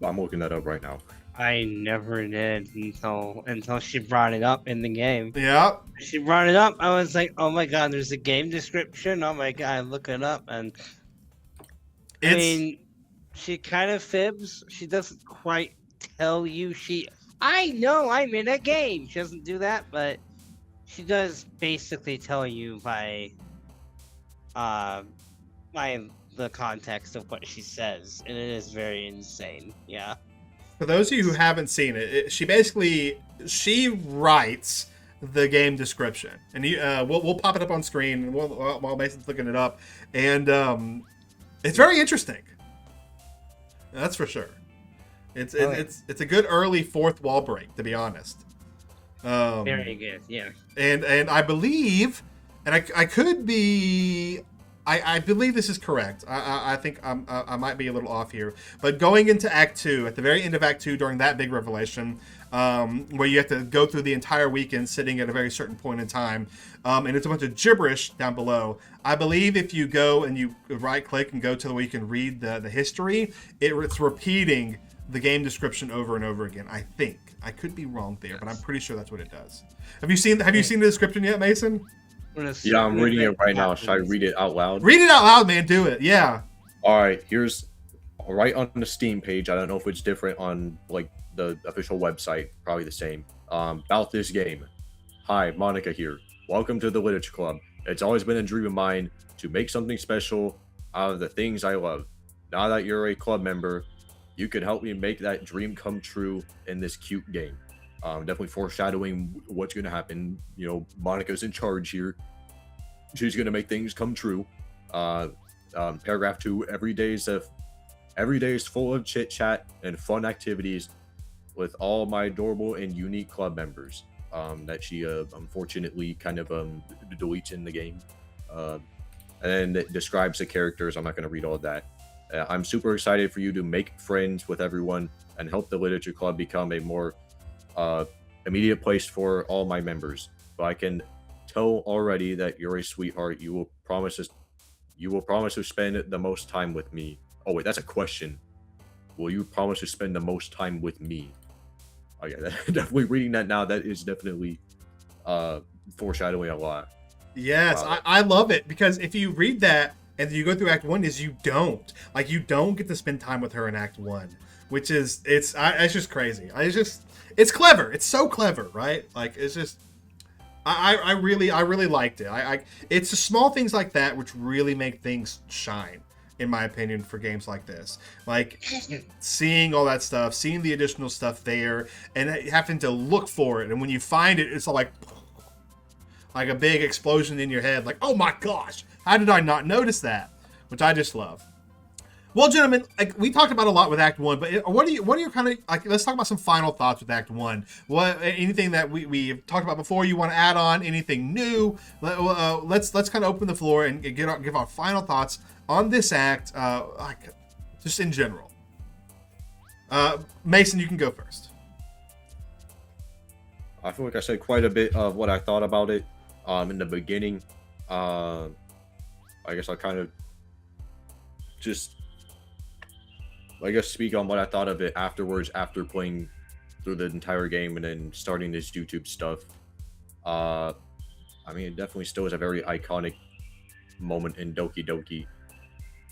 I'm looking that up right now. I never did until she brought it up in the game. Yeah. She brought it up. I was like, oh my god, there's a game description. Oh my god, look it up. And I mean, she kind of fibs. She doesn't quite tell you I know I'm in a game. She doesn't do that, but she does basically tell you by the context of what she says, and it is very insane. Yeah. For those of you who haven't seen it, she writes the game description, and we'll pop it up on screen, and while Mason's looking it up, and it's very interesting. That's for sure. It's a good early fourth wall break, to be honest. Very good, yeah. And I believe, and I could be, I believe this is correct. I think I might be a little off here, but going into Act 2, at the very end of Act 2, during that big revelation, where you have to go through the entire weekend sitting at a very certain point in time, and it's a bunch of gibberish down below. I believe if you go and you right click and go to where you can read the history, it's repeating the game description over and over again. I think I could be wrong there, but I'm pretty sure that's what it does. Have you seen the description yet, Mason? Yeah, I'm reading it right now. Should I read it out loud? Read it out loud, man. Do it. Yeah. All right. Here's right on the Steam page. I don't know if it's different on like the official website. Probably the same. About this game. Hi, Monica here. Welcome to the Literature Club. It's always been a dream of mine to make something special out of the things I love. Now that you're a club member, you could help me make that dream come true in this cute game. Definitely foreshadowing what's going to happen. You know, Monica's in charge here. She's going to make things come true. Paragraph 2, every day is full of chit chat and fun activities with all my adorable and unique club members. That she unfortunately kind of deletes in the game. And it describes the characters. I'm not going to read all of that. I'm super excited for you to make friends with everyone and help the Literature Club become a more immediate place for all my members. But I can tell already that you're a sweetheart. You will promise to spend the most time with me. Oh wait, that's a question. Will you promise to spend the most time with me? Oh yeah, definitely reading that now. That is definitely foreshadowing a lot. Yes, wow. I love it, because if you read that and you go through Act 1, you don't get to spend time with her in Act 1, which is it's just crazy. It's clever. It's so clever, right? Like, it's just I really liked it. It's the small things like that which really make things shine, in my opinion, for games like this. Like seeing all that stuff, seeing the additional stuff there, and having to look for it, and when you find it, it's all like a big explosion in your head, like, oh my gosh, how did I not notice that? Which I just love. Well, gentlemen, like, we talked about a lot with Act 1, but what are your kind of, like, let's talk about some final thoughts with Act 1. Anything that we've talked about before you want to add on, anything new? Let's kind of open the floor and give our final thoughts on this act, like, just in general. Mason, you can go first. I feel like I said quite a bit of what I thought about it in the beginning. I guess I'll kind of just I guess speak on what I thought of it afterwards, after playing through the entire game and then starting this YouTube stuff. Uh, I mean, it definitely still is a very iconic moment in Doki Doki.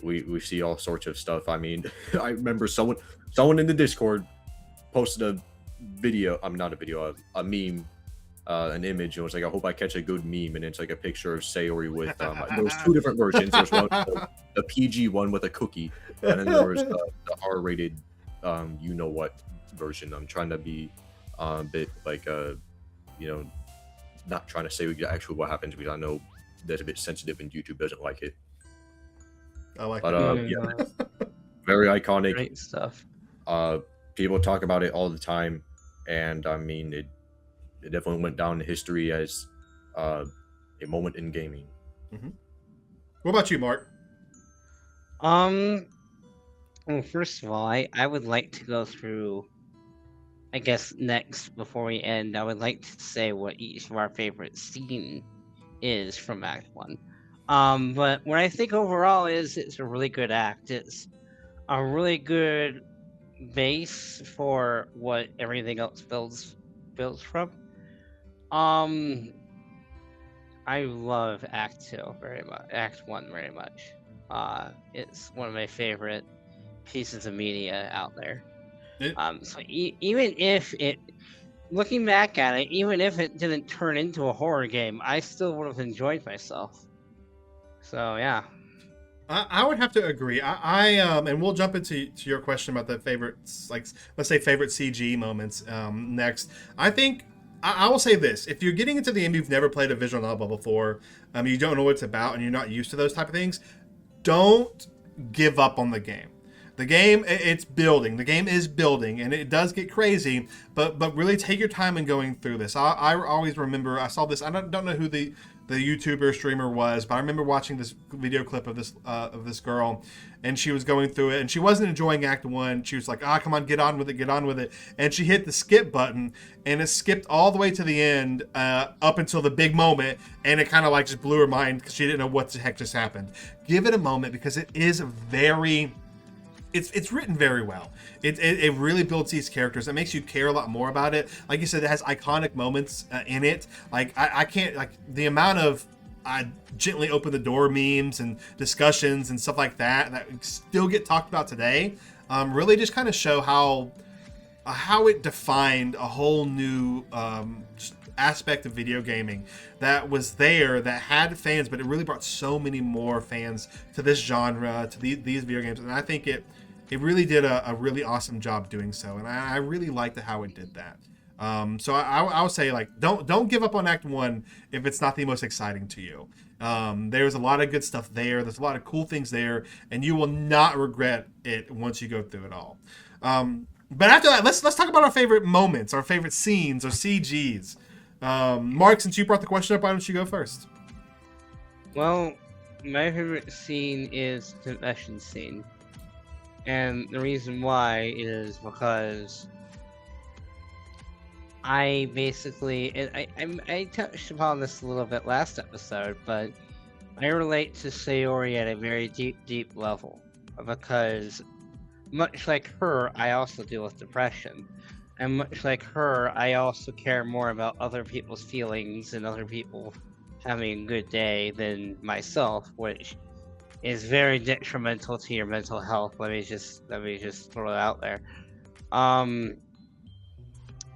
We see all sorts of stuff. I mean, I remember someone in the Discord posted a video. I'm not a video, a meme, an image. And it was like, I hope I catch a good meme, and it's like a picture of Sayori with. There was two different versions. There's one, the PG one with a cookie, and then there was the R-rated, you know what version. I'm trying to be a bit like not trying to say actually what happens, because I know that's a bit sensitive and YouTube doesn't like it. I like But it. yeah, very iconic. Great stuff. People talk about it all the time, and I mean, it definitely went down in history as a moment in gaming. What about you, Mark? Well, first of all, I would like to go through, I guess next, before we end, I would like to say what each of our favorite scene is from Act 1. But what I think overall is it's a really good act. It's a really good base for what everything else builds from. I love Act 2 very much. Act 1 very much. It's one of my favorite pieces of media out there. So even if it, looking back at it, even if it didn't turn into a horror game, I still would have enjoyed myself. So yeah. I would have to agree. And we'll jump into your question about the favorites, like let's say favorite CG moments next. I think I will say this: if you're getting into the game, you've never played a visual novel before, you don't know what it's about, and you're not used to those type of things, don't give up on the game. The game, it's building. The game is building, and it does get crazy. But really take your time in going through this. I always remember I saw this. I don't know who the YouTuber streamer was, but I remember watching this video clip of this girl, and she was going through it, and she wasn't enjoying Act 1. She was like, come on, get on with it. And she hit the skip button, and it skipped all the way to the end, up until the big moment, and it kind of like just blew her mind because she didn't know what the heck just happened. Give it a moment, because it is it's written very well. It really builds these characters. It makes you care a lot more about it. Like you said, it has iconic moments in it. Like I can't, like the amount of gently open the door memes and discussions and stuff like that still get talked about today. Really just kind of show how it defined a whole new aspect of video gaming that was there, that had fans, but it really brought so many more fans to this genre, to these video games, and I think it really did a really awesome job doing so, and I really liked how it did that. So I would say, like, don't give up on Act 1 if it's not the most exciting to you. There's a lot of good stuff there. There's a lot of cool things there, and you will not regret it once you go through it all. But after that, let's talk about our favorite moments, our favorite scenes, or CGs. Mark, since you brought the question up, why don't you go first? Well, my favorite scene is the confession scene. And the reason why is because I basically, I touched upon this a little bit last episode, but I relate to Sayori at a very deep level, because much like her, I also deal with depression. And much like her, I also care more about other people's feelings and other people having a good day than myself, which is very detrimental to your mental health. Let me just throw it out there. And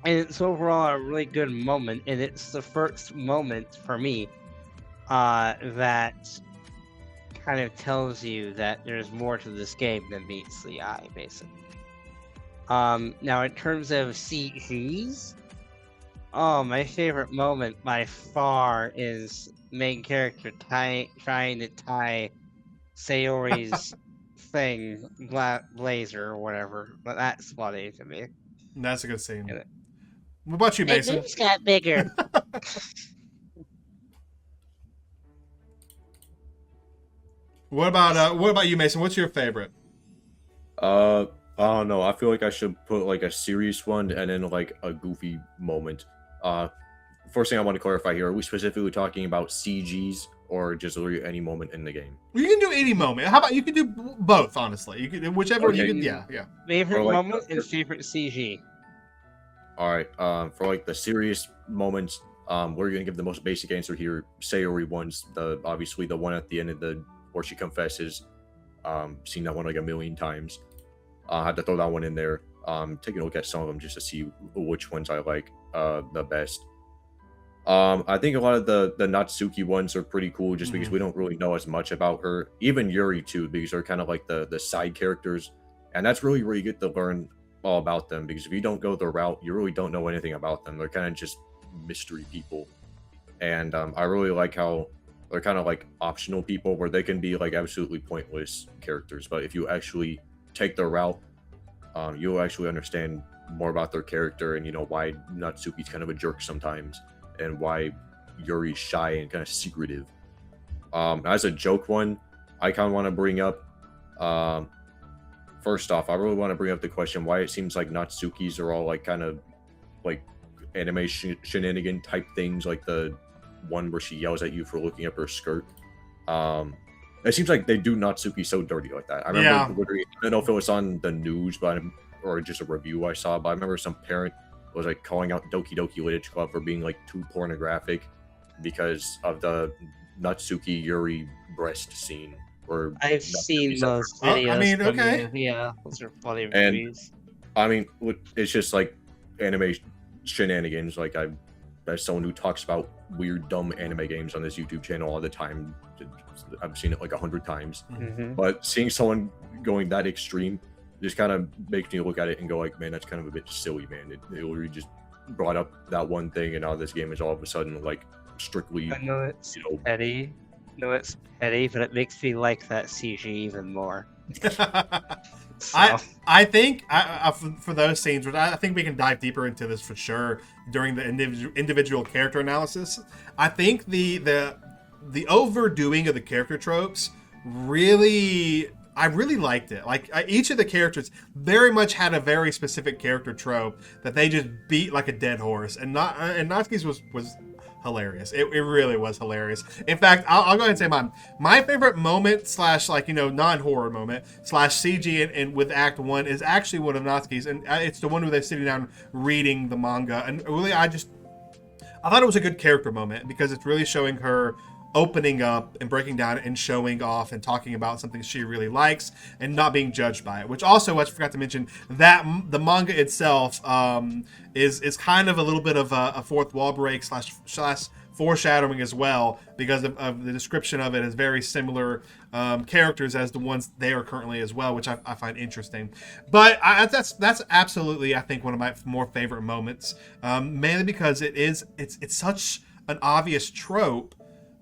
it's overall a really good moment, and it's the first moment for me that kind of tells you that there's more to this game than meets the eye, basically. Now in terms of CGs, my favorite moment by far is main character trying to tie Sayori's thing, blazer or whatever, but that's funny to me. That's a good scene. What about you, Mason? My boobs got bigger. What about you, Mason? What's your favorite? I don't know. I feel like I should put like a serious one and then like a goofy moment. first thing I want to clarify here: are we specifically talking about CGs or just literally any moment in the game? You can do any moment. How about you can do both? Honestly, you can whichever you Okay. can. Yeah. Favorite Or, like, moment and favorite CG. All right. For like the serious moments, we're gonna give the most basic answer here. Sayori one's obviously the one at the end of the where she confesses. Seen that one like a million times. I had to throw that one in there. Taking a look at some of them just to see which ones I like the best. I think a lot of the Natsuki ones are pretty cool just because we don't really know as much about her. Even Yuri too, because they're kind of like the side characters, and that's really where you get to learn all about them. Because if you don't go the route, you really don't know anything about them. They're kind of just mystery people, and I really like how they're kind of like optional people where they can be like absolutely pointless characters, but if you actually take the route, you'll actually understand more about their character and why Natsuki's kind of a jerk sometimes and why Yuri's shy and kind of secretive. As a joke one, I kind of want to bring up, first off, I really want to bring up the question why it seems like Natsukis are all like kind of like anime shenanigan type things, like the one where she yells at you for looking up her skirt. It seems like they do Natsuki so dirty like that. I remember, I don't know if it was on the news, or just a review I saw, but I remember some parent was like calling out Doki Doki Literature Club for being like too pornographic because of the Natsuki Yuri breast scene. Or I've seen those videos. I mean, okay. Yeah, those are funny And- movies. I mean, it's just like anime shenanigans. Like as someone who talks about weird, dumb anime games on this YouTube channel all the time, I've seen it like 100 times. Mhm. But seeing someone going that extreme just kind of makes me look at it and go like, man, that's kind of a bit silly, man. It literally just brought up that one thing, and now this game is all of a sudden like strictly, I know it's you know, petty. No, it's petty, but it makes me like that CG even more. So, I think for those scenes, which I think we can dive deeper into this for sure during the individual character analysis. I think the overdoing of the character tropes I really liked it. Like each of the characters very much had a very specific character trope that they just beat like a dead horse, and Natsuki's was hilarious. It really was hilarious. In fact, I'll go ahead and say mine. My favorite moment / like non-horror moment / CG and with Act 1 is actually one of Natsuki's, and it's the one where they're sitting down reading the manga, and really I thought it was a good character moment because it's really showing her opening up and breaking down and showing off and talking about something she really likes and not being judged by it. Which also, I forgot to mention, that the manga itself is kind of a little bit of a fourth wall break / foreshadowing as well, because of the description of it is very similar characters as the ones they are currently as well, which I find interesting. But that's absolutely, I think, one of my more favorite moments, mainly because it's such an obvious trope,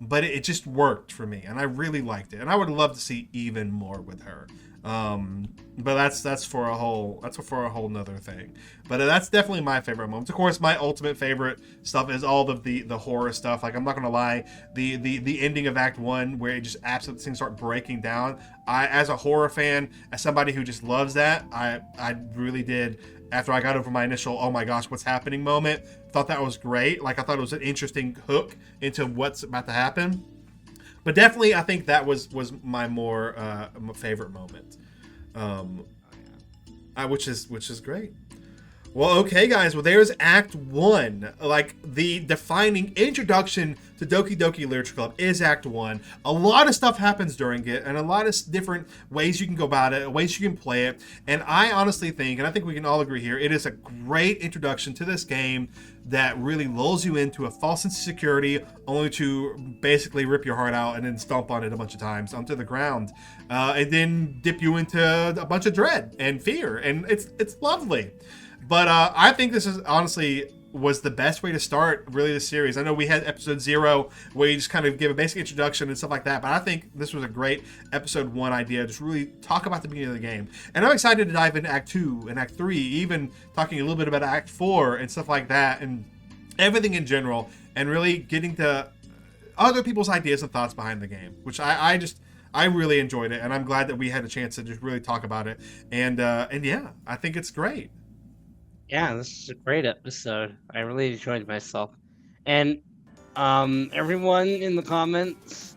but it just worked for me, and I really liked it, and I would love to see even more with her. But that's for a whole nother thing. But that's definitely my favorite moments. Of course, my ultimate favorite stuff is all of the horror stuff. Like, I'm not gonna lie, the ending of Act 1 where it just absolutely things start breaking down. I, as a horror fan, as somebody who just loves that, I really did. After I got over my initial "oh my gosh, what's happening" moment, thought that was great. Like, I thought it was an interesting hook into what's about to happen. But definitely, I think that was my more my favorite moment, which is great. Well, okay, guys. Well, there's Act 1. Like, the defining introduction to Doki Doki Literature Club is Act 1. A lot of stuff happens during it, and a lot of different ways you can go about it, ways you can play it. And I honestly think, and I think we can all agree here, it is a great introduction to this game that really lulls you into a false sense of security, only to basically rip your heart out and then stomp on it a bunch of times onto the ground, and then dip you into a bunch of dread and fear, and it's lovely. But I think this is honestly was the best way to start really the series. I know we had episode 0 where you just kind of give a basic introduction and stuff like that, but I think this was a great episode 1 idea. Just really talk about the beginning of the game. And I'm excited to dive into Act 2 and Act 3, even talking a little bit about Act 4 and stuff like that, and everything in general, and really getting to other people's ideas and thoughts behind the game, which I really enjoyed it, and I'm glad that we had a chance to just really talk about it. And yeah, I think it's great. yeah, this is a great episode. I really enjoyed myself. And everyone in the comments,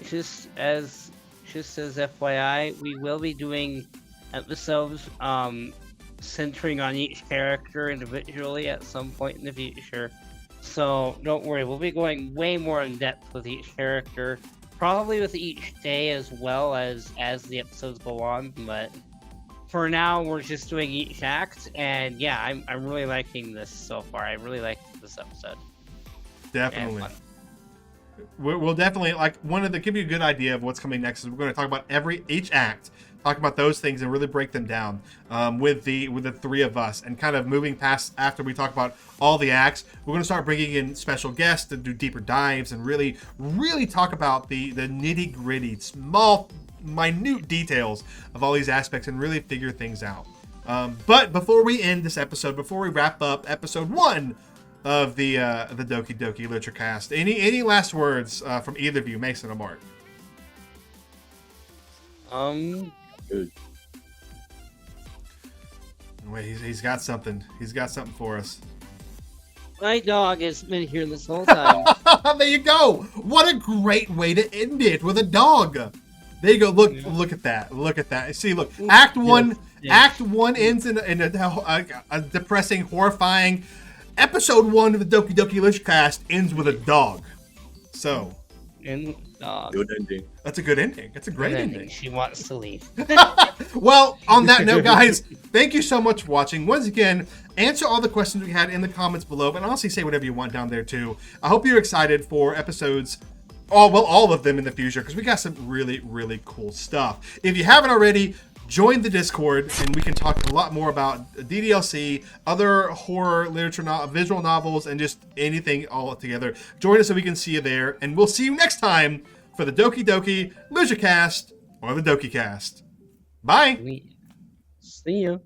just as FYI, we will be doing episodes centering on each character individually at some point in the future. So don't worry, we'll be going way more in depth with each character, probably with each day as well as the episodes go on. But for now, we're just doing each act, and yeah, I'm really liking this so far. I really like this episode. Definitely. We'll definitely give you a good idea of what's coming next. Is we're going to talk about each act, talk about those things, and really break them down with the three of us, and kind of moving past after we talk about all the acts. We're going to start bringing in special guests to do deeper dives and really talk about the nitty gritty, small, minute details of all these aspects and really figure things out. But before we end this episode, before we wrap up episode 1 of the Doki Doki Literature Cast, any last words from either of you, Mason or Mark? Good. Wait, he's got something. He's got something for us. My dog has been here this whole time. There you go. What a great way to end it, with a dog. There you go. Look at that. Look at that. See, look. Act 1. Yes. Act 1 ends in a depressing, horrifying. Episode 1 of the Doki Doki Literature Cast ends with a dog. So. And dog. Good ending. That's a good ending. That's a great ending. She wants to leave. Well, on that note, guys, thank you so much for watching. Once again, answer all the questions we had in the comments below, but honestly, say whatever you want down there too. I hope you're excited for episodes, all of them in the future, because we got some really, really cool stuff. If you haven't already, join the Discord, and we can talk a lot more about DDLC, other horror literature, visual novels, and just anything all together. Join us so we can see you there, and we'll see you next time for the Doki Doki Literature Cast, or the Doki Cast. Bye! See you.